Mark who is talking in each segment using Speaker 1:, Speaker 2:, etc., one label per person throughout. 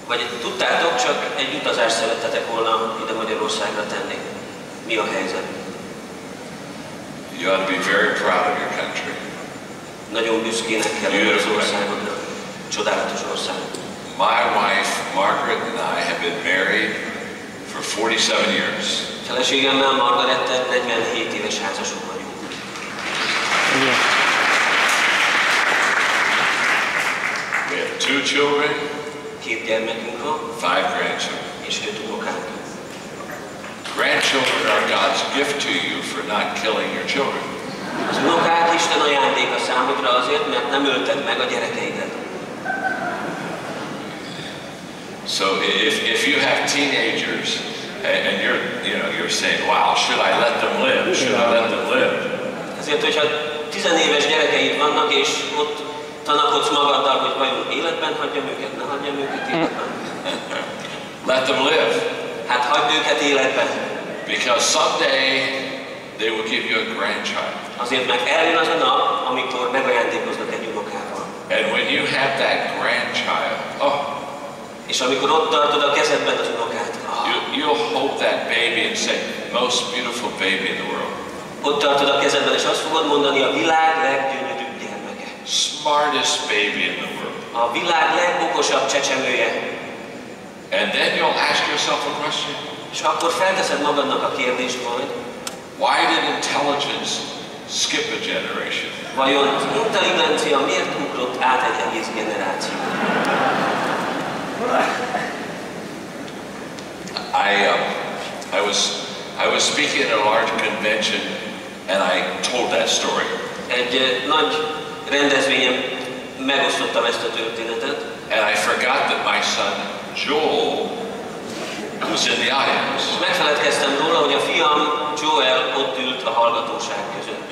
Speaker 1: Vagy tudtátok, csak egy utazást szerettetek volna ide Magyarországra tenni. Mi a helyzet?
Speaker 2: You ought to be very proud of your country.
Speaker 1: Nagyon büszkének kell lenni az országodra. Csodálatos ország.
Speaker 2: My wife, Margaret, and I have been married for 47 years.
Speaker 1: Feleségemmel, Margarettel 47 éves házasok vagyunk.
Speaker 2: We have 2 children,
Speaker 1: 2 gyermekünk van,
Speaker 2: 5 grandchildren.
Speaker 1: és 5 unokánk.
Speaker 2: Grandchildren are God's gift to you for not killing your children.
Speaker 1: Az unokák Isten ajándéka számodra azért, mert nem ölted meg a gyerekeidet.
Speaker 2: So if you have teenagers and you're saying, wow, should I let them live? Should I let them live?
Speaker 1: Ezért, hogyha 10 éves gyerekeid vannak, és ott tanakodsz magaddal, hogy vajon életben hagyjam őket, ne hagyjam őket életben.
Speaker 2: Let them live.
Speaker 1: Hát hagyd őket életben.
Speaker 2: Because someday they will give you a grandchild.
Speaker 1: Azért, mert eljön az a nap, amikor megajándékoznak egy unokával.
Speaker 2: And when you have that grandchild,
Speaker 1: és amikor ott tartod a kezedben az unokát,
Speaker 2: you'll hold that baby and say, most beautiful baby in the world.
Speaker 1: Ott tartod a kezedben, és azt fogod mondani, a világ leggyönyörűbb gyermeke.
Speaker 2: Smartest baby in the world.
Speaker 1: A világ legokosabb csecsemője.
Speaker 2: And then you'll ask yourself a question.
Speaker 1: És akkor felteszed magadnak a kérdést, hogy
Speaker 2: why did intelligence skip a generation?
Speaker 1: Vajon az intelligencia miért ugrott át egy egész generációt?
Speaker 2: I was speaking at a large convention and I told that story.
Speaker 1: Egy nagy rendezvényen megosztottam ezt a történetet.
Speaker 2: And I forgot that my son Joel was in the audience.
Speaker 1: Megfeledkeztem róla, hogy a fiam Joel ott ült a hallgatóság között.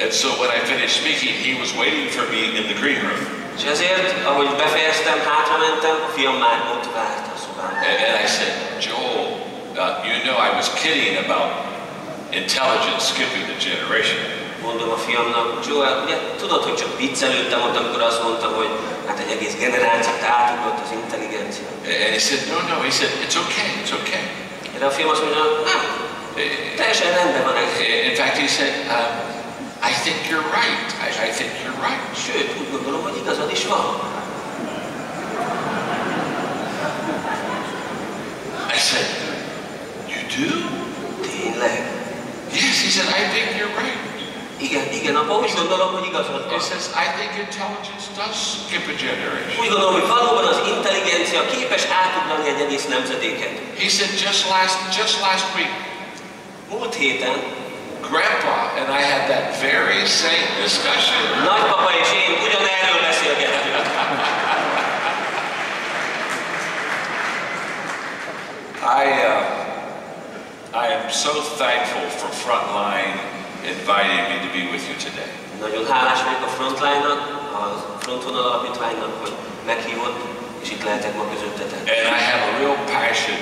Speaker 2: And so when I finished speaking, he was waiting for me in the green room.
Speaker 1: És ezért, ahogy befejeztem, hátramentem, a fiam már ott várt a szobában.
Speaker 2: And I said, Joel, you know I was kidding about intelligence skipping the generation.
Speaker 1: Mondom a fiamnak, Joel, ugye tudod, hogy csak viccelődtem ott, amikor azt mondtam, hogy hát egy egész generációt átugrott az intelligencia.
Speaker 2: And he said, no, he said, it's okay.
Speaker 1: Erre a fiam azt mondja, nem, teljesen rendben van ez.
Speaker 2: In fact, he said, I think you're right. I think you're right.
Speaker 1: Sőt, úgy gondolom, hogy igazad is van.
Speaker 2: I said, you do?
Speaker 1: Tényleg?
Speaker 2: Yes, he said, I think you're right.
Speaker 1: Igen, apa, úgy gondolom, hogy igazad van.
Speaker 2: He says, I think intelligence does skip a generation.
Speaker 1: Úgy gondolom, hogy valóban az intelligencia képes átugrani egy egész nemzedéket.
Speaker 2: He said, just last week,
Speaker 1: múlt héten,
Speaker 2: Grandpa and I had that very same discussion.
Speaker 1: Nagypapa és én ugyanerről beszélgettünk.
Speaker 2: I am so thankful for Frontline inviting me to be with you today.
Speaker 1: Nagyon hálás vagyok a Frontline-nak, a Frontvonal Alapítványnak, hogy meghívott, és itt lehetek ma közöttetek.
Speaker 2: And I have a real passion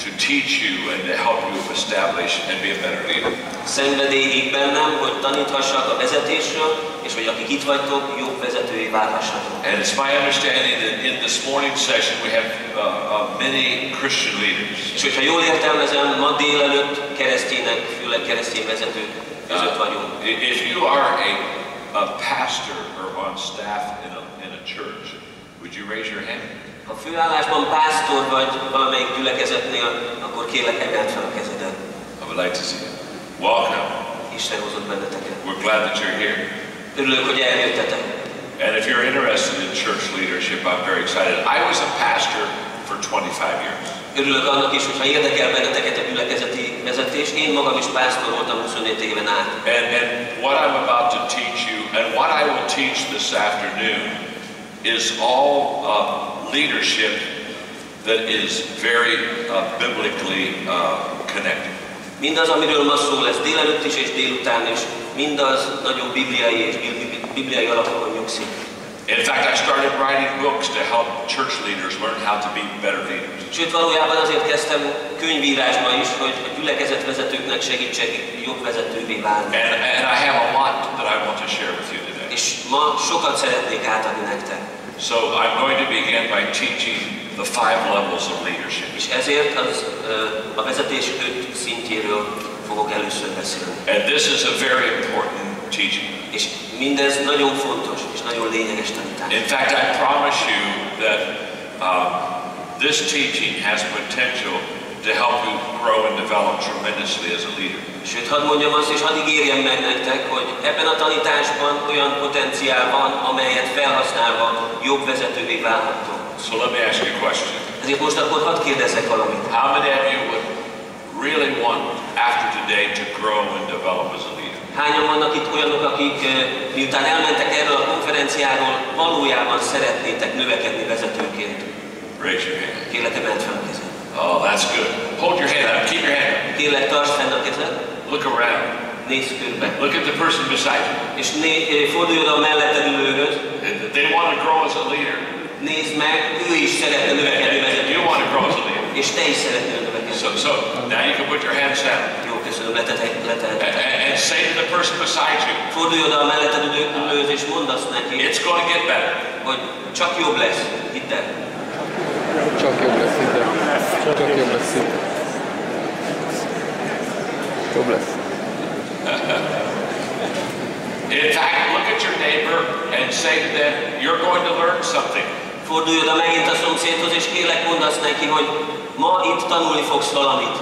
Speaker 2: to teach you and to help you establish and be a better leader.
Speaker 1: Szenvedély ég bennem, hogy taníthassak a vezetésről, és hogy akik itt vagytok, jobb vezetői válhassatok.
Speaker 2: And it's my understanding that in this morning session we have many Christian leaders.
Speaker 1: És hogyha jól értelmezem, ma délelőtt keresztények, főleg keresztény vezetők között vagyunk.
Speaker 2: If you are a pastor or on staff in a church, would you raise your hand?
Speaker 1: Ha főállásban pásztor vagy valamelyik gyülekezetnél, akkor kérlek, emeld fel a kezedet.
Speaker 2: I would like to see you. Welcome.
Speaker 1: Isten hozott benneteket.
Speaker 2: We're glad that you're here.
Speaker 1: Örülök, hogy eljöttetek.
Speaker 2: And if you're interested in church leadership, I'm very excited. I was a pastor for 25 years.
Speaker 1: Örülök annak is, hogyha érdekel benneteket a gyülekezeti vezetés. Én magam is pásztor voltam 25 éven át.
Speaker 2: And what I'm about to teach you, and what I will teach this afternoon, is all leadership that is very biblically connected.
Speaker 1: Mindaz, amiről ma szó lesz délelőtt is és délután is, mindaz nagyon bibliai és bibliai alapokon nyugszik.
Speaker 2: In fact, I started writing books to help church leaders learn how to be better leaders.
Speaker 1: Sőt, valójában azért kezdtem könyvírásba is, hogy a gyülekezetvezetőknek segítsek jobb vezetővé válni.
Speaker 2: And I have a lot that I want to share with you today.
Speaker 1: És ma sokat szeretnék átadni nektek.
Speaker 2: So I'm going to begin by teaching the 5 levels of leadership.
Speaker 1: És ezért a vezetés 5 szintjéről fogok először beszélni.
Speaker 2: And this is a very important teaching.
Speaker 1: És mindez nagyon fontos és nagyon lényeges tanítás.
Speaker 2: In fact, I promise you that this teaching has potential to help you grow and develop tremendously as a leader.
Speaker 1: Sőt, hadd mondjam azt, és hadd ígérjem meg nektek, hogy ebben a tanításban olyan potenciál van, amelyet felhasználva jobb vezetővé válhattok.
Speaker 2: So let me ask you a question.
Speaker 1: Ezért most akkor hadd kérdezzek valamit.
Speaker 2: How many of you would really want after today to grow and develop as a leader?
Speaker 1: Hányan vannak itt olyanok, akik miután elmentek erről a konferenciáról, valójában szeretnétek növekedni vezetőként?
Speaker 2: Raise your hand.
Speaker 1: Kérlek, emeld fel a kezed.
Speaker 2: Oh, that's good. Hold your hand up. Keep your hand up.
Speaker 1: Kérlek, tartsd fenn a kezed.
Speaker 2: Look around.
Speaker 1: Nézz körbe.
Speaker 2: Look at the person beside you.
Speaker 1: És fordulj oda a melletted ülőhöz.
Speaker 2: They want to grow as a leader.
Speaker 1: Nézd meg, ő is szeretne növekedni vezetőként.
Speaker 2: You want to grow as a leader.
Speaker 1: És te is szeretnél növekedni.
Speaker 2: So now you can put your hands down.
Speaker 1: Jó, köszönöm, leteheted.
Speaker 2: And say to the person beside you.
Speaker 1: Fordulj oda a melletted ülőhöz, és mondd azt neki,
Speaker 2: It's going to get better.
Speaker 1: hogy csak jobb lesz. Hidd el.
Speaker 3: Csak jobb lesz, hidd el. Csak jobb lesz, hidd el. Jobb lesz.
Speaker 2: In fact, look at your neighbor and say to them, you're going to learn something.
Speaker 1: Fordulj oda megint a szomszédhoz, és kérlek, mondd azt neki, hogy ma itt tanulni fogsz valamit.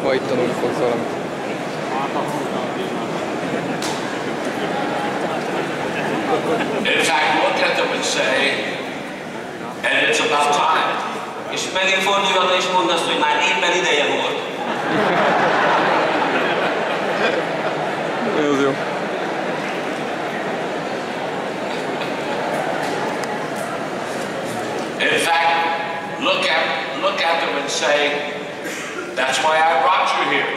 Speaker 3: Ma itt tanulni fogsz valamit.
Speaker 2: In fact, look at them and say, and it's about time.
Speaker 1: És megint fordulj oda, és mondd azt, hogy már éppen ideje volt.
Speaker 3: Ez jó.
Speaker 2: In fact, look at them and say, that's why I brought you here.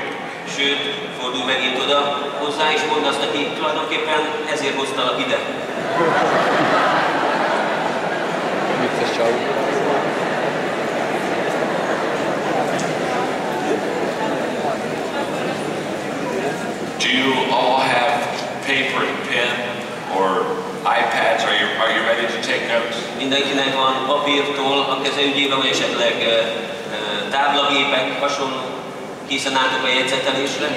Speaker 1: Sőt, fordulj megint oda hozzá, és mondd azt neki, tulajdonképpen ezért hoztalak ide.
Speaker 3: Vicces csávó.
Speaker 2: Do you all have paper and pen or iPads? Are you ready to take notes?
Speaker 1: Mindenkinek van papírtól a kezeügyében, vagy esetleg táblagépek, hasonló. Készen álltok a jegyzetelésre?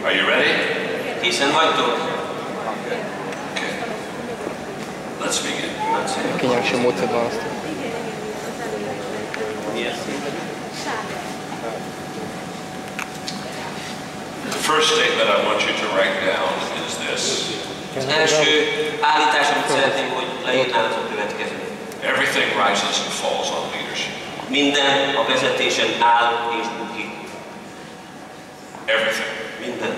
Speaker 2: Are you ready?
Speaker 1: Készen vagytok?
Speaker 2: Okay. Let's begin.
Speaker 3: Kényelmesen módszert választani.
Speaker 2: The first statement I want you to write down is this.
Speaker 1: Az első állítás, amit szeretném, hogy leírnád a következő.
Speaker 2: Everything rises and falls on leadership.
Speaker 1: Minden a vezetésen áll és bukik.
Speaker 2: Everything.
Speaker 1: Minden.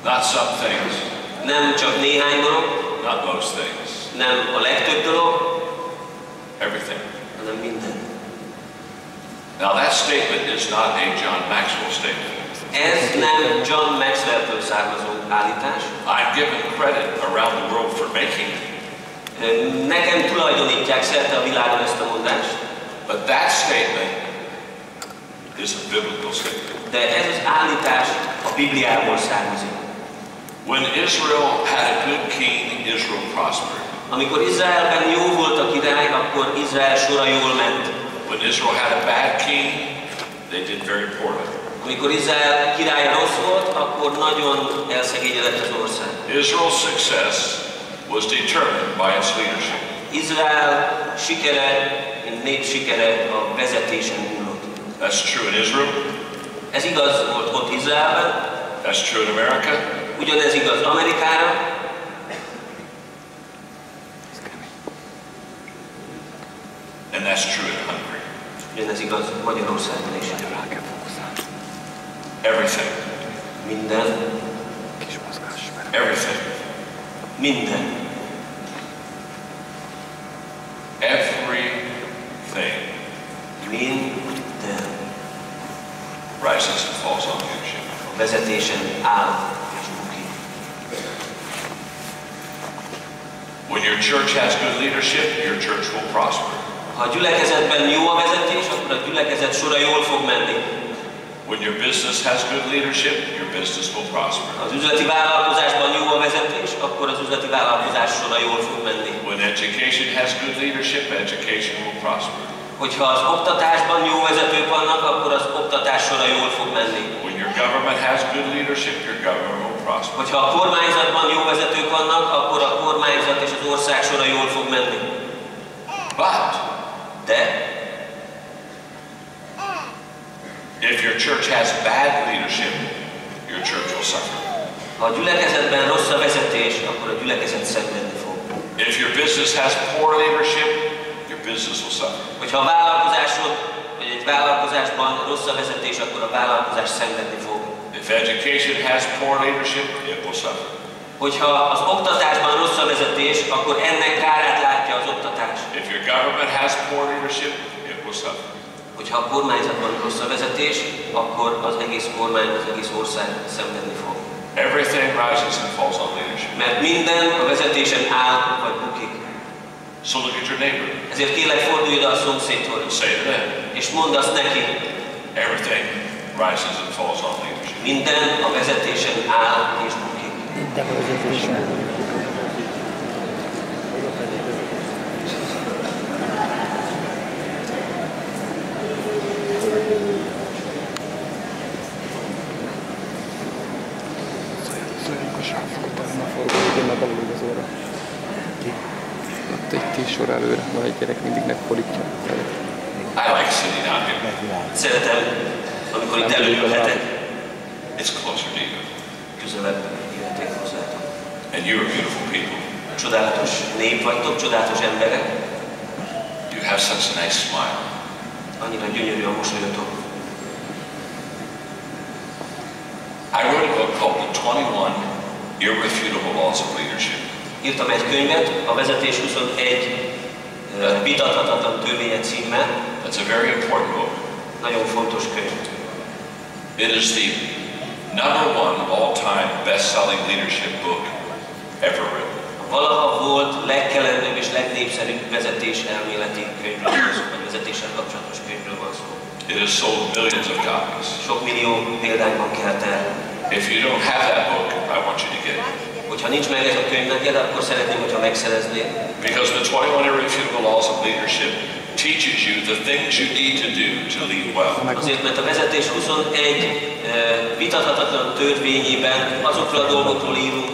Speaker 2: Not some things,
Speaker 1: Nem csak néhány dolog,
Speaker 2: not most things.
Speaker 1: nem a legtöbb dolog,
Speaker 2: Everything.
Speaker 1: hanem minden.
Speaker 2: Now that statement is not a John Maxwell statement.
Speaker 1: Ez nem John Maxwell-től származó állítás.
Speaker 2: I'm given credit around the world for making it.
Speaker 1: Nekem tulajdonítják szerte a világon ezt a mondást,
Speaker 2: But that statement is a biblical statement.
Speaker 1: de ez az állítás a Bibliából származik.
Speaker 2: When Israel had a good king, Israel prospered.
Speaker 1: Amikor Izraelben jó volt a király, akkor Izrael sora jól ment.
Speaker 2: When Israel had a bad king, they did very poorly.
Speaker 1: Amikor Izrael király rossz volt, akkor nagyon elszegényedett az ország.
Speaker 2: Israel's success was determined by its leadership.
Speaker 1: Izrael sikere, nép sikere a vezetésen múlott.
Speaker 2: That's true in Israel.
Speaker 1: Ez igaz volt ott Izraelben,
Speaker 2: That's true in America.
Speaker 1: ugyanez igaz Amerikára,
Speaker 2: And that's true in Hungary.
Speaker 1: ugyanez igaz Magyarországon is.
Speaker 2: Everything.
Speaker 1: Minden,
Speaker 2: Everything.
Speaker 1: minden,
Speaker 2: Everything
Speaker 1: minden
Speaker 2: rises and falls on leadership.
Speaker 1: a vezetésen áll és bukik.
Speaker 2: When your church has good leadership, your church will prosper.
Speaker 1: Ha a gyülekezetben jó a vezetés, akkor a gyülekezet sora jól fog menni.
Speaker 2: When your business has good leadership, your business will prosper.
Speaker 1: Az üzleti vállalkozásban jó a vezetés, akkor az üzleti vállalkozás sora jól fog menni.
Speaker 2: When education has good leadership, education will prosper.
Speaker 1: Hogyha az oktatásban jó vezetők vannak, akkor az oktatás sora jól fog menni.
Speaker 2: When your government has good leadership, your government will prosper.
Speaker 1: Hogyha a kormányzatban jó vezetők vannak, akkor a kormányzat és az ország sora jól fog menni. De
Speaker 2: if your church has bad leadership, your church will suffer.
Speaker 1: ha a gyülekezetben rossz a vezetés, akkor a gyülekezet szenvedni fog.
Speaker 2: If your business has poor leadership, your business will suffer.
Speaker 1: Hogyha a vállalkozásod vagy egy vállalkozásban rossz a vezetés, akkor a vállalkozás szenvedni fog.
Speaker 2: If education has poor leadership, it will suffer.
Speaker 1: Hogyha az oktatásban rossz a vezetés, akkor ennek kárát látja az oktatás.
Speaker 2: If your government has poor leadership, it will suffer.
Speaker 1: Hogyha a kormányzatban rossz a vezetés, akkor az egész kormány, az egész ország szenvedni fog.
Speaker 2: Everything rises and falls on leadership.
Speaker 1: Mert minden a vezetésen áll vagy bukik.
Speaker 2: So look at your neighbor.
Speaker 1: Ezért kérlek, fordulj oda a szomszédhoz.
Speaker 2: Say to them.
Speaker 1: És mondd azt neki.
Speaker 2: Everything rises and falls on leadership.
Speaker 1: Minden a vezetésen áll és bukik.
Speaker 4: Minden a vezetésen.
Speaker 3: Ott egy 10 sor előre van egy gyerek, mindig megfordítja.
Speaker 2: I like sitting out here.
Speaker 1: Szeretem, amikor itt előjöhetek.
Speaker 2: It's closer to you.
Speaker 1: Közelebb jöhetek hozzátok.
Speaker 2: And you are beautiful people.
Speaker 1: Csodálatos nép vagytok, csodálatos emberek.
Speaker 2: You have such a nice smile.
Speaker 1: Annyira gyönyörű a mosolyotok.
Speaker 2: I wrote a book called The 21 Irrefutable Laws of Leadership.
Speaker 1: Írtam egy könyvet, a vezetés 21 vitathatatlan törvénye címmel.
Speaker 2: That's a very important book.
Speaker 1: Nagyon fontos könyv.
Speaker 2: It is the #1 all-time best-selling leadership book ever written.
Speaker 1: Valaha volt legkelendőbb és legnépszerűbb vezetés elméleti könyvről van szó, vagy vezetéssel kapcsolatos könyvről van szó.
Speaker 2: It has sold millions of copies.
Speaker 1: Sok millió példányban kelt el.
Speaker 2: If you don't have that book, I want you to get it.
Speaker 1: Hogyha nincs meg ez a könyv neked, akkor szeretném, hogyha megszereznéd.
Speaker 2: Because the 21 Irrefutable Laws of Leadership teaches you the things you need to do to lead well.
Speaker 1: Azért, mert a vezetés 21 vitathatatlan törvényében azokról a dolgokról írunk,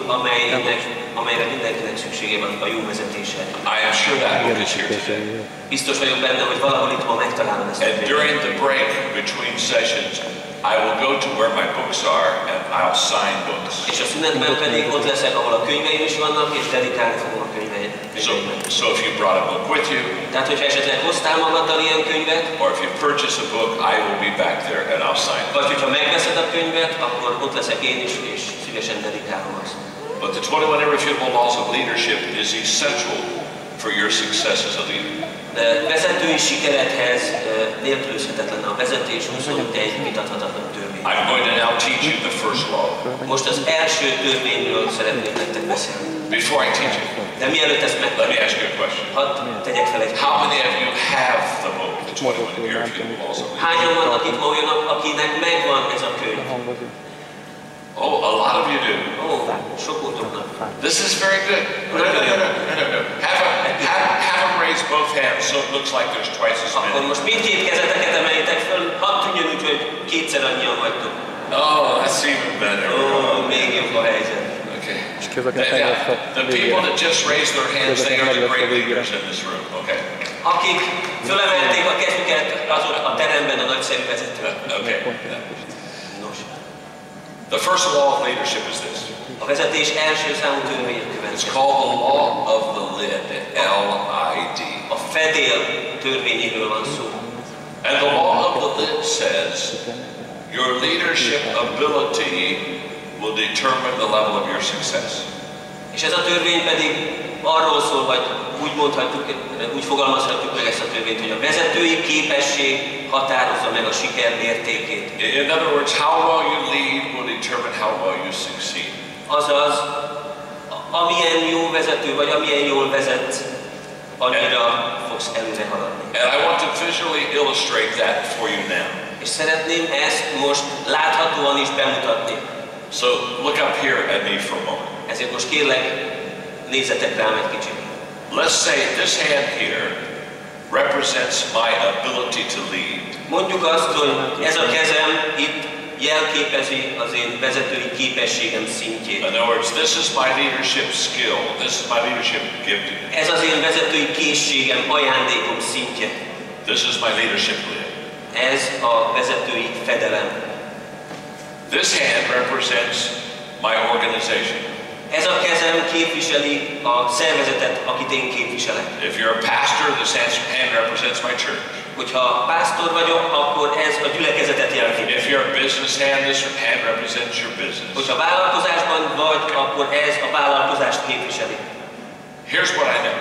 Speaker 1: amelyre mindenkinek szüksége van a jó vezetésre.
Speaker 2: I am sure that book is here today.
Speaker 1: Biztos vagyok benne, hogy valahol itt ma megtalálom ezt a
Speaker 2: And
Speaker 1: könyvet.
Speaker 2: during the break between sessions, I will go to where my books are and I'll sign books.
Speaker 1: És a szünetben pedig ott leszek, ahol a könyveim is vannak, és dedikálni fogom a könyveimet.
Speaker 2: So if you brought a book with you,
Speaker 1: Tehát, hogyha esetleg hoztál magaddal ilyen könyvet,
Speaker 2: or if you purchase a book, I will be back there and I'll sign it.
Speaker 1: vagy hogyha megveszed a könyvet, akkor ott leszek én is, és szívesen dedikálom azt.
Speaker 2: But the 21 Irrefutable Laws of Leadership is essential for your success as a leader.
Speaker 1: De vezetői sikeredhez nélkülözhetetlen a vezetés 21 vitathatatlan törvény.
Speaker 2: I'm going to now teach you the first law.
Speaker 1: Most az első törvényről szeretnék nektek beszélni.
Speaker 2: Before I teach you,
Speaker 1: De mielőtt ezt
Speaker 2: let me ask you a question.
Speaker 1: hadd tegyek fel egy
Speaker 2: How many of you have the book, the 21 Irrefutable Laws of Leadership?
Speaker 1: Hányan vannak itt ma olyanok, akinek megvan ez a könyv?
Speaker 2: Oh, a lot of you do.
Speaker 1: Ó, sokótoknak.
Speaker 2: This is very good. No. Have them raise both hands so it looks like there's twice as
Speaker 1: Akkor
Speaker 2: many.
Speaker 1: most mindkét kezeteket emeljétek föl, hadd tűnjön úgy, hogy kétszer annyian vagytok.
Speaker 2: Oh, that's even better.
Speaker 1: Ó, még jobb a helyzet.
Speaker 2: Okay.
Speaker 3: közöket
Speaker 2: The people that just raised their hands, they are the great leaders in this room. Okay.
Speaker 1: Akik fölemelték a kezüket, azok a teremben a nagyszerű vezetők.
Speaker 2: Okay.
Speaker 1: Nos,
Speaker 2: The first law of leadership is this.
Speaker 1: a vezetés első számú törvénye
Speaker 2: It's
Speaker 1: következik.
Speaker 2: called the law of the lid. L-I-D.
Speaker 1: A fedél törvényéről van szó.
Speaker 2: And the law of the lid says your leadership ability will determine the level of your success.
Speaker 1: És ez a törvény pedig arról szól, vagy úgy mondhatjuk, úgy fogalmazhatjuk meg ezt a törvényt, hogy a vezetői képesség határozza meg a siker mértékét.
Speaker 2: In other words, how well you lead will determine how well you succeed.
Speaker 1: Azaz, amilyen jó vezető, vagy amilyen jól vezetsz, annyira fogsz előre haladni.
Speaker 2: And I want to visually illustrate that for you now.
Speaker 1: És szeretném ezt most láthatóan is bemutatni.
Speaker 2: So look up here at me for a moment.
Speaker 1: Ezért most kérlek, nézzetek rám egy kicsit.
Speaker 2: Let's say this hand here represents my ability to lead.
Speaker 1: Mondjuk azt, hogy ez a kezem itt jelképezi az én vezetői képességem szintjét.
Speaker 2: In other words, this is my leadership skill. This is my leadership gifting.
Speaker 1: Ez az én vezetői készségem, ajándékom szintje.
Speaker 2: This is my leadership lid.
Speaker 1: Ez a vezetői fedelem.
Speaker 2: This hand represents my organization.
Speaker 1: Ez a kezem képviseli a szervezetet, akit én képviselek.
Speaker 2: If you're a pastor, this hand represents my church.
Speaker 1: Hogyha pásztor vagyok, akkor ez a gyülekezetet jelképezi.
Speaker 2: If you're a business hand, this hand represents your business.
Speaker 1: Hogyha vállalkozásban vagy, akkor ez a vállalkozást képviseli.
Speaker 2: Here's what I know.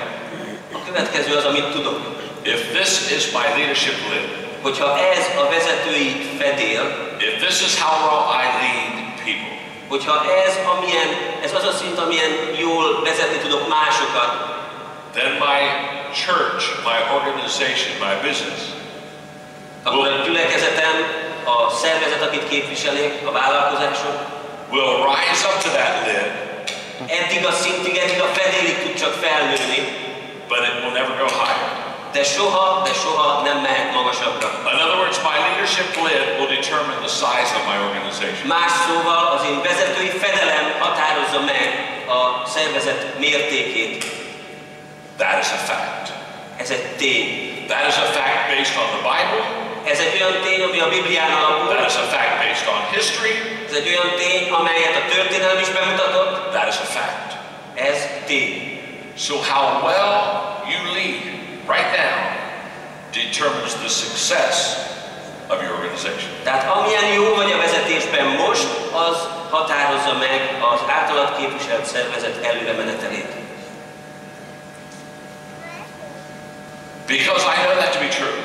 Speaker 1: A következő az, amit tudok.
Speaker 2: If this is my leadership lid,
Speaker 1: hogyha ez a vezetői fedél,
Speaker 2: if this is how well I lead people,
Speaker 1: hogyha ez az a szint, amilyen jól vezetni tudok másokat,
Speaker 2: then my church, my organization, my business,
Speaker 1: akkor a gyülekezetem, a szervezet, akit képviselek, a vállalkozásom,
Speaker 2: will rise up to that lid,
Speaker 1: eddig a szintig, eddig a fedélig tud csak felnőni,
Speaker 2: but it will never go higher.
Speaker 1: De soha nem mehet magasabbra.
Speaker 2: In other words, my leadership lid will determine the size of my organization.
Speaker 1: Más szóval az én vezetői fedelem határozza meg a szervezet mértékét.
Speaker 2: That is a fact.
Speaker 1: Ez egy tény.
Speaker 2: That is a fact based on the Bible.
Speaker 1: Ez egy olyan tény, ami a Biblián alapul.
Speaker 2: That is a fact based on history.
Speaker 1: Ez egy olyan tény, amelyet a történelem is bemutatott.
Speaker 2: That is a fact.
Speaker 1: Ez tény.
Speaker 2: So how well you lead right now determines the success of your organization.
Speaker 1: Tehát amilyen jó vagy a vezetésben most, az határozza meg az általad képviselt szervezet előremenetelét.
Speaker 2: Because I know that to be true.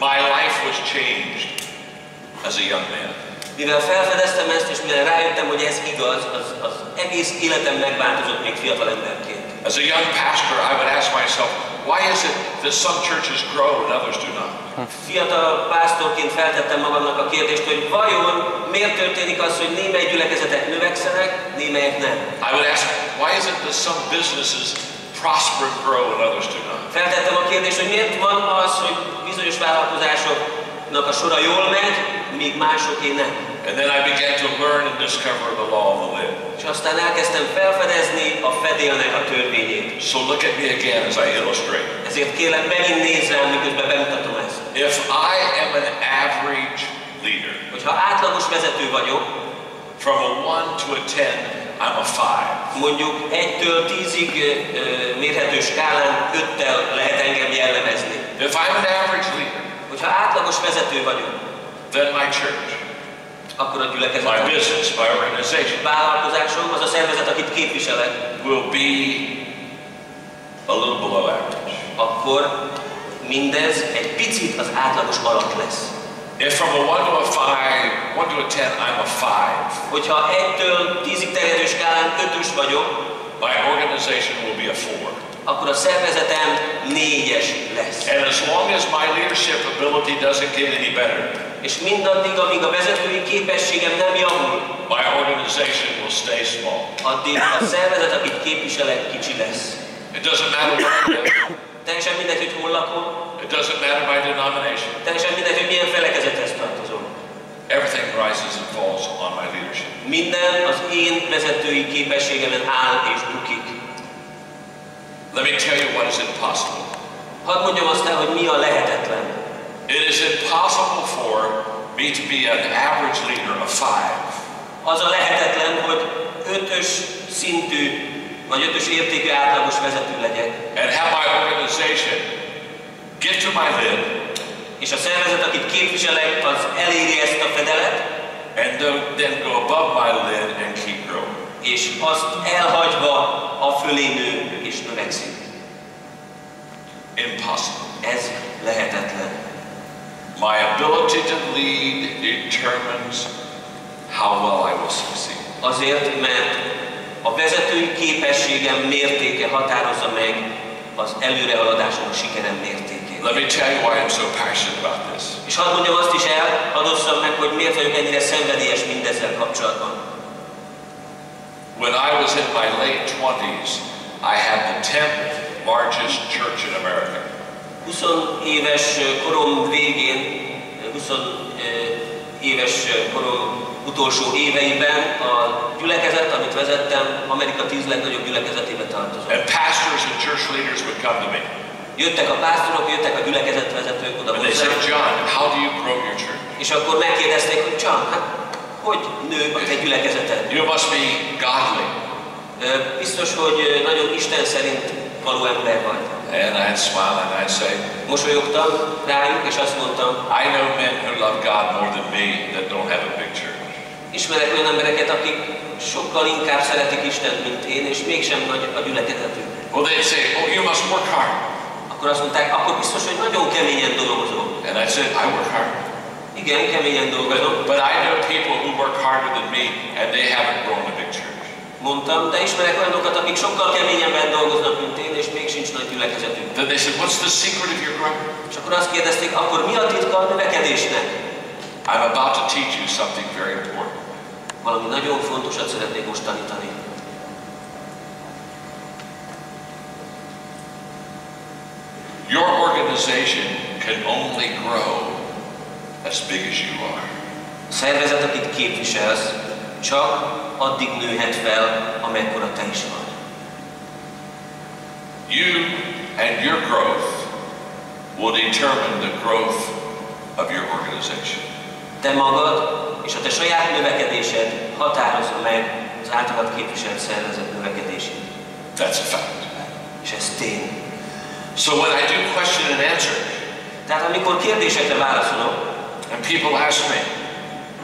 Speaker 2: My life was changed as a young man.
Speaker 1: Mivel felfedeztem ezt, és mivel rájöttem, hogy ez igaz, az egész életem megváltozott még fiatal emberként.
Speaker 2: As a young pastor, I would ask myself, why is it that some churches grow and others do not?
Speaker 1: Fiatal pásztorként feltettem magamnak a kérdést, hogy vajon miért történik az, hogy némely gyülekezetek növekszenek, némelyek nem?
Speaker 2: I would ask, why is it that some businesses prosper and grow and others do not?
Speaker 1: Feltettem a kérdést, hogy miért van az, hogy bizonyos vállalkozásoknak a sora jól megy, míg másoké nem.
Speaker 2: And then I began to learn and discover the law of the lid.
Speaker 1: És aztán elkezdtem felfedezni a fedélnek a törvényét.
Speaker 2: So look at me again as I illustrate.
Speaker 1: Ezért kérlek, megint nézz rám, miközben bemutatom ezt.
Speaker 2: If I am an average leader,
Speaker 1: Hogyha átlagos vezető vagyok,
Speaker 2: from a 1 to a 10, I'm a 5.
Speaker 1: mondjuk 1-től 10-ig mérhető skálán 5-tel lehet engem jellemezni.
Speaker 2: If I'm an average leader,
Speaker 1: Hogyha átlagos vezető vagyok,
Speaker 2: then my church,
Speaker 1: akkor a
Speaker 2: my
Speaker 1: gyülekezetem,
Speaker 2: business, my organization
Speaker 1: vállalkozásom, az a szervezet, akit képviselek,
Speaker 2: will be a little below average.
Speaker 1: akkor mindez egy picit az átlagos alatt lesz.
Speaker 2: If from a 1 to a 5, 1 to a 10, I'm a 5.
Speaker 1: Hogyha 1-től 10-ig terjedő skálán 5-ös vagyok,
Speaker 2: My organization will be a 4.
Speaker 1: akkor a szervezetem 4-es lesz.
Speaker 2: And as long as my leadership ability doesn't get any better,
Speaker 1: És mindaddig, amíg a vezetői képességem nem javul,
Speaker 2: my organization will stay small.
Speaker 1: addig a szervezet, akit képviselek, kicsi lesz.
Speaker 2: It doesn't matter where I live.
Speaker 1: Teljesen mindegy, hogy hol lakom,
Speaker 2: It doesn't matter my denomination.
Speaker 1: teljesen mindegy, hogy milyen felekezethez tartozom.
Speaker 2: Everything rises and falls on my leadership.
Speaker 1: Minden az én vezetői képességemen áll és bukik.
Speaker 2: Let me tell you what is impossible.
Speaker 1: Hadd mondjam azt el, hogy mi a lehetetlen.
Speaker 2: It is impossible for me to be an average leader of 5.
Speaker 1: Az a lehetetlen, hogy 5-ös szintű, vagy 5-ös értékű átlagos vezető legyek.
Speaker 2: And have my organization get to my lid,
Speaker 1: És a szervezet, akit képviselek, az eléri ezt a fedelet,
Speaker 2: and then go above my lid and keep growing.
Speaker 1: és azt elhagyva a fölé nő és növekszik.
Speaker 2: Impossible.
Speaker 1: Ez lehetetlen.
Speaker 2: My ability to lead determines how well I will succeed.
Speaker 1: Azért, mert a vezetői képességem mértéke határozza meg az előrehaladásom, a sikerem mértékét.
Speaker 2: Let me tell you why I'm so passionate about this.
Speaker 1: És hadd mondjam azt is el, hadd osszam meg, hogy miért vagyok ennyire szenvedélyes mindezzel kapcsolatban.
Speaker 2: When I was in my late 20s, I had the 10th largest church in America.
Speaker 1: 20 éves korom végén, 20 éves korom utolsó éveiben a gyülekezet, amit vezettem, Amerika 10 legnagyobb gyülekezetébe tartozott.
Speaker 2: And pastors and church leaders would come to me.
Speaker 1: Jöttek a pásztorok, jöttek a gyülekezetvezetők oda
Speaker 2: And they said,
Speaker 1: hozzám.
Speaker 2: John, how do you grow your church?
Speaker 1: És akkor megkérdezték, hogy John, hát hogy nő a te gyülekezeted?
Speaker 2: You must be godly.
Speaker 1: Biztos, hogy nagyon Isten szerint való ember vagy.
Speaker 2: And I'd smile and I'd say,
Speaker 1: Mosolyogtam rájuk, és azt mondtam,
Speaker 2: I know men who love God more than me that don't have a big church.
Speaker 1: ismerek olyan embereket, akik sokkal inkább szeretik Istent, mint én, és mégsem nagy a gyülekezetük.
Speaker 2: Well, they'd say, oh, you must work hard.
Speaker 1: Akkor azt mondták, akkor biztos, hogy nagyon keményen dolgozom.
Speaker 2: And I said, I work hard.
Speaker 1: Igen, keményen dolgozom.
Speaker 2: But I know people who work harder than me and they haven't grown a big church.
Speaker 1: Mondtam, de ismerek olyanokat, akik sokkal keményebben dolgoznak, mint én, és még sincs nagy gyülekezetük.
Speaker 2: Then they said, what's the secret of your growth?
Speaker 1: És akkor azt kérdezték, akkor mi a titka a növekedésnek?
Speaker 2: I'm about to teach you something very important.
Speaker 1: Valami nagyon fontosat szeretnék most tanítani.
Speaker 2: Your organization can only grow as big as you are.
Speaker 1: A szervezet, akit képviselsz, csak addig nőhet fel, amekkora te is vagy.
Speaker 2: You and your growth will determine the growth of your organization.
Speaker 1: Te magad és a te saját növekedésed határozza meg az általad képviselt szervezet növekedését.
Speaker 2: That's a fact.
Speaker 1: És ez tény.
Speaker 2: So when I do question and answer,
Speaker 1: Tehát amikor kérdésekre válaszolok,
Speaker 2: and people ask me,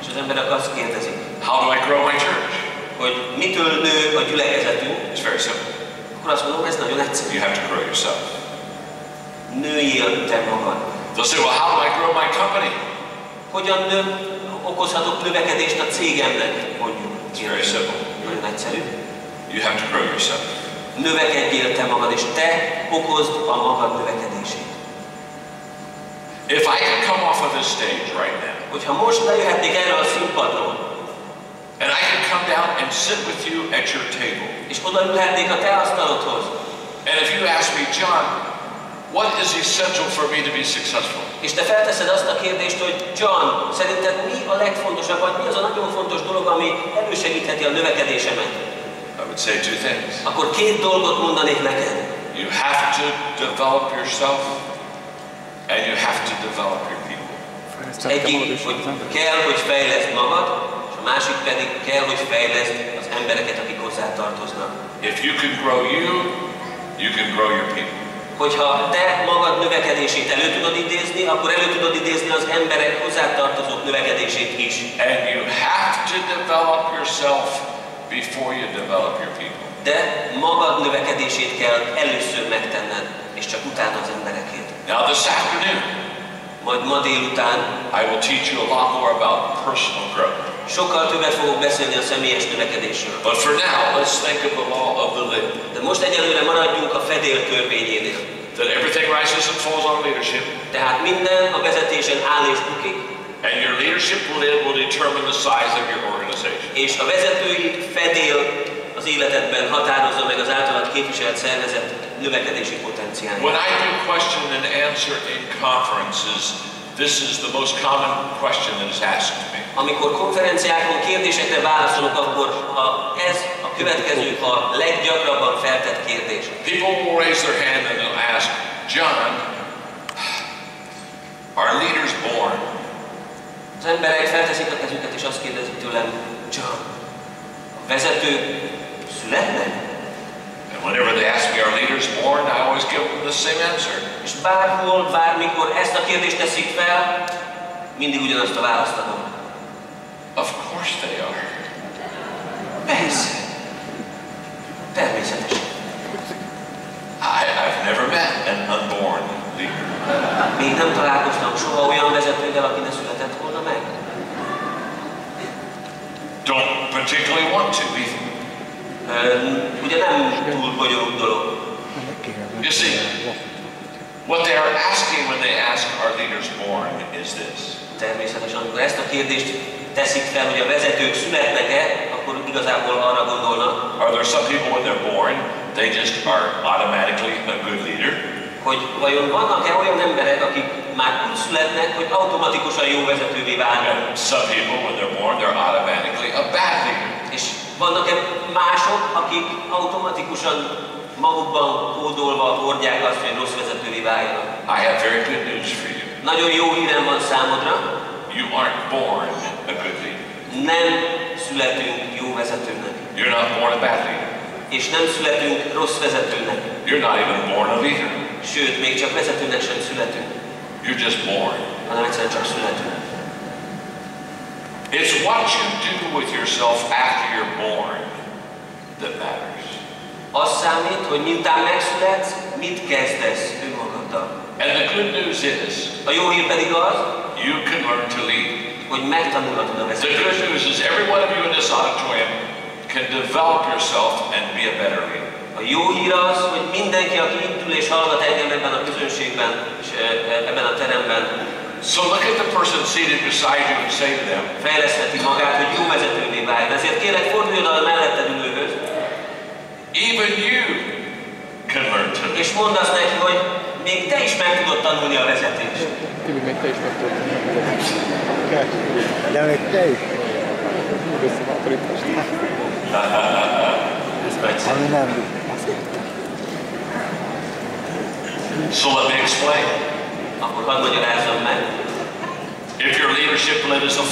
Speaker 1: és az emberek azt kérdezik,
Speaker 2: how do I grow my church?
Speaker 1: hogy mitől nő a gyülekezetünk,
Speaker 2: It's very simple.
Speaker 1: akkor azt mondom, ez nagyon egyszerű.
Speaker 2: You have to grow yourself.
Speaker 1: Nőjél te magad.
Speaker 2: They'll say, well, how do I grow my company?
Speaker 1: Hogyan okozhatok növekedést a cégemnek, mondjuk.
Speaker 2: It's very simple.
Speaker 1: Nagyon egyszerű.
Speaker 2: You have to grow yourself.
Speaker 1: Növekedjél te magad, és te okozd a magad növekedését.
Speaker 2: If I could come off of this stage right now,
Speaker 1: Hogyha most lejöhetnék erre a színpadról,
Speaker 2: and I could come down and sit with you at your table,
Speaker 1: és odaülhetnék a te asztalodhoz,
Speaker 2: and if you ask me, John, what is essential for me to be successful?
Speaker 1: és te felteszed azt a kérdést, hogy John, szerinted mi a legfontosabb, vagy mi az a nagyon fontos dolog, ami elősegítheti a növekedésemet?
Speaker 2: I would say two things.
Speaker 1: Akkor két dolgot mondanék neked.
Speaker 2: You have to develop yourself, and you have to develop your people.
Speaker 1: Egyik, hogy kell, hogy fejleszd magad, és a másik pedig kell, hogy fejleszd az embereket, akik hozzá tartoznak.
Speaker 2: If you can grow you can grow your people.
Speaker 1: Hogyha te magad növekedését elő tudod idézni, akkor elő tudod idézni az emberek hozzátartozók növekedését is.
Speaker 2: And you have to develop yourself before you develop your people.
Speaker 1: De magad növekedését kell először megtenned, és csak utána az emberekét.
Speaker 2: Now this afternoon,
Speaker 1: Majd ma délután
Speaker 2: I will teach you a lot more about personal growth.
Speaker 1: sokkal többet fogok beszélni a személyes növekedésről.
Speaker 2: But for now, let's think of the law of the lid.
Speaker 1: De most egyelőre maradjunk a fedél törvényénél.
Speaker 2: That everything rises and falls on leadership.
Speaker 1: Tehát minden a vezetésen áll és bukik,
Speaker 2: And your leadership lid will determine the size of your organization.
Speaker 1: és a vezetői fedél az életedben határozza meg az általad képviselt szervezet növekedési potenciálját.
Speaker 2: When I do question and answer in conferences, this is the most common question that is asked me.
Speaker 1: Amikor konferenciákon kérdésekre válaszolok, akkor ez a következő a leggyakrabban feltett kérdés.
Speaker 2: People will raise their hand and they'll ask, John, are leaders born?
Speaker 1: Az emberek felteszik a kezüket és azt kérdezik tőlem, John, a vezetők születnek?
Speaker 2: And whenever they ask me, are leaders born, I always give them the same answer.
Speaker 1: És bárhol, bármikor ezt a kérdést teszik fel, mindig ugyanazt a választ adom.
Speaker 2: Of course they are.
Speaker 1: Persze. Természetesen.
Speaker 2: I've never met an unborn leader.
Speaker 1: Még nem találkoztam soha olyan vezetővel, aki ne született volna meg.
Speaker 2: Don't particularly want to either.
Speaker 1: Ugye nem túl bonyolult dolog.
Speaker 2: You see, what they are asking when they ask, are leaders born, is this.
Speaker 1: Természetesen, amikor ezt a kérdést teszik fel, hogy a vezetők születnek-e, akkor igazából arra gondolnak,
Speaker 2: Are there some people when they're born, they just are automatically a good leader?
Speaker 1: hogy vajon vannak-e olyan emberek, akik már úgy születnek, hogy automatikusan jó vezetővé válnak.
Speaker 2: And some people when they're born, they're automatically a bad leader.
Speaker 1: És vannak-e mások, akik automatikusan magukban kódolva hordják azt, hogy rossz vezetővé váljanak.
Speaker 2: I have very good news for you.
Speaker 1: Nagyon jó hírem van számodra.
Speaker 2: You aren't born a good leader.
Speaker 1: Nem születünk jó vezetőnek.
Speaker 2: You're not born a bad leader.
Speaker 1: És nem születünk rossz vezetőnek.
Speaker 2: You're not even born a leader.
Speaker 1: Sőt, még csak vezetőnek sem születünk.
Speaker 2: You're just born.
Speaker 1: Hanem egyszerűen csak születünk.
Speaker 2: It's what you do with yourself after you're born that matters.
Speaker 1: Az számít, hogy miután megszületsz, mit kezdesz önmagaddal.
Speaker 2: And the good news is,
Speaker 1: A jó hír pedig az,
Speaker 2: you can learn to lead.
Speaker 1: hogy megtanulhatod a
Speaker 2: The
Speaker 1: vezetést.
Speaker 2: good news is every one of you in this auditorium can develop yourself and be a better leader.
Speaker 1: A jó hír az, hogy mindenki, aki itt ül és hallgat engem ebben a közönségben, és ebben a teremben,
Speaker 2: So look at the person seated beside you and say to them,
Speaker 1: fejlesztheti magát, hogy jó vezetővé váljon. Ezért kérlek, forduljon a melletted ülőhöz,
Speaker 2: even you can learn to lead.
Speaker 1: és mondd azt neki, hogy még te is meg tudod tanulni a vezetést.
Speaker 3: Tibi, még te is meg tudod tanulni a vezetést.
Speaker 4: De még te is.
Speaker 3: Köszönöm a autoritást.
Speaker 4: Ami nem bír.
Speaker 2: So let me explain.
Speaker 1: Akkor hadd magyarázzam meg,
Speaker 2: If your leadership lid is a 5,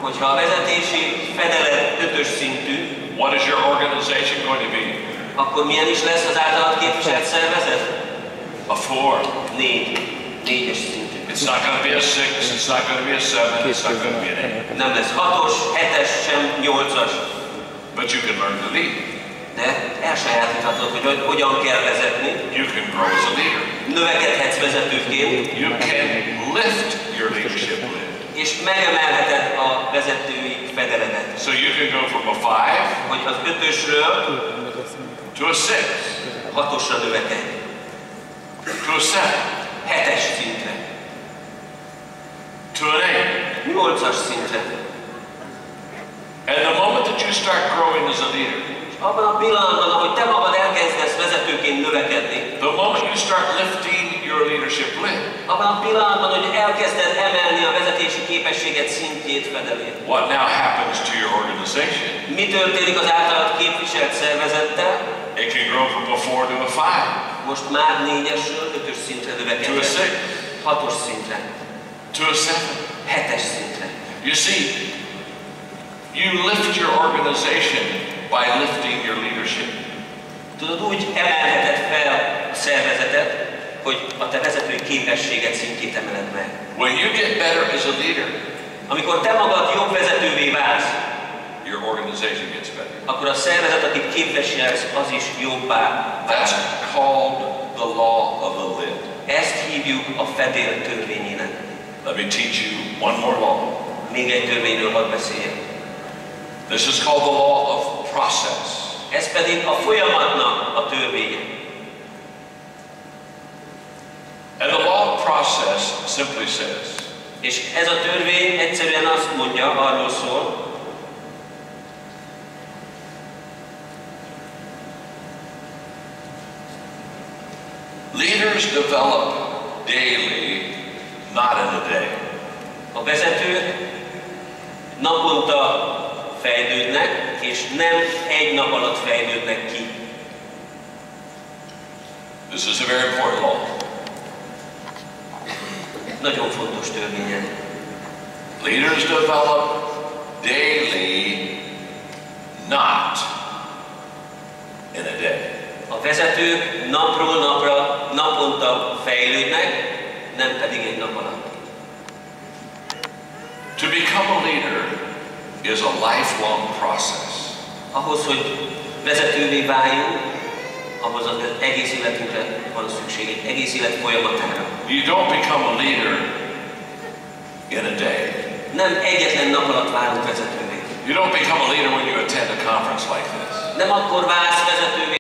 Speaker 1: hogyha a vezetési fedeled 5-ös szintű,
Speaker 2: what is your organization going to be?
Speaker 1: akkor milyen is lesz az általad képviselt szervezet?
Speaker 2: A 4.
Speaker 1: 4-es szintű.
Speaker 2: It's not going to be a 6, it's not going to be a 7, it's not going to be an 8.
Speaker 1: Nem lesz 6-os, 7-es, sem 8-as,
Speaker 2: But you can learn to lead.
Speaker 1: de elsajátíthatod, hogy hogyan kell vezetni.
Speaker 2: You can grow as a leader.
Speaker 1: Növekedhetsz vezetőként,
Speaker 2: You can lift your leadership lid.
Speaker 1: és megemelheted a vezetői fedeledet.
Speaker 2: So you can go from a 5
Speaker 1: Hogy az 5-ösről
Speaker 2: to a 6,
Speaker 1: 6-osra növekedj,
Speaker 2: to a 7,
Speaker 1: 7-es szintre,
Speaker 2: to an 8.
Speaker 1: 8-as szintre.
Speaker 2: And the moment that you start growing as a leader,
Speaker 1: Abban a pillanatban, ahogy te magad elkezdesz vezetőként növekedni,
Speaker 2: the moment you start lifting your leadership lid,
Speaker 1: abban a pillanatban, hogy elkezded emelni a vezetési képességet szintjét, fedelét.
Speaker 2: what now happens to your organization?
Speaker 1: Mi történik az általad képviselt szervezettel?
Speaker 2: It can grow from a 4 to a 5,
Speaker 1: Most már 4-esről 5-ös szintre
Speaker 2: to a
Speaker 1: növekedett,
Speaker 2: 6,
Speaker 1: 6-os szintre,
Speaker 2: to a 7.
Speaker 1: 7-es szintre.
Speaker 2: You see, you lift your organization by lifting your leadership.
Speaker 1: Tudod, úgy emelheted fel a szervezetet, hogy a te vezetői képességet szintjét emeled meg.
Speaker 2: When you get better as a leader,
Speaker 1: Amikor te magad jobb vezetővé válsz,
Speaker 2: your organization gets better.
Speaker 1: akkor a szervezet, akit képviselsz, az is jobbá
Speaker 2: That's
Speaker 1: válik.
Speaker 2: called the law of the lid.
Speaker 1: Ezt hívjuk a fedél törvényének.
Speaker 2: Let me teach you one more law.
Speaker 1: Még egy törvényről hadd beszéljek.
Speaker 2: This is called the law of process.
Speaker 1: Ez pedig a folyamatnak a törvénye.
Speaker 2: And the law of process simply says,
Speaker 1: És ez a törvény egyszerűen azt mondja, arról szól,
Speaker 2: leaders develop daily, not in a day.
Speaker 1: a vezetők naponta fejlődnek, és nem egy nap alatt fejlődnek ki.
Speaker 2: This is a very important law.
Speaker 1: Nagyon fontos törvény.
Speaker 2: Leaders develop daily, not in a day.
Speaker 1: A vezetők napról napra, naponta fejlődnek, nem pedig egy nap alatt.
Speaker 2: To become a leader is a lifelong process.
Speaker 1: Ahhoz, hogy vezetővé váljunk, ahhoz az egész életünkre van szükség, egy egész élet folyamatára.
Speaker 2: You don't become a leader in a day.
Speaker 1: Nem egyetlen nap alatt válunk vezetővé.
Speaker 2: You don't become a leader when you attend a conference like this.
Speaker 1: Nem akkor válsz vezetővé,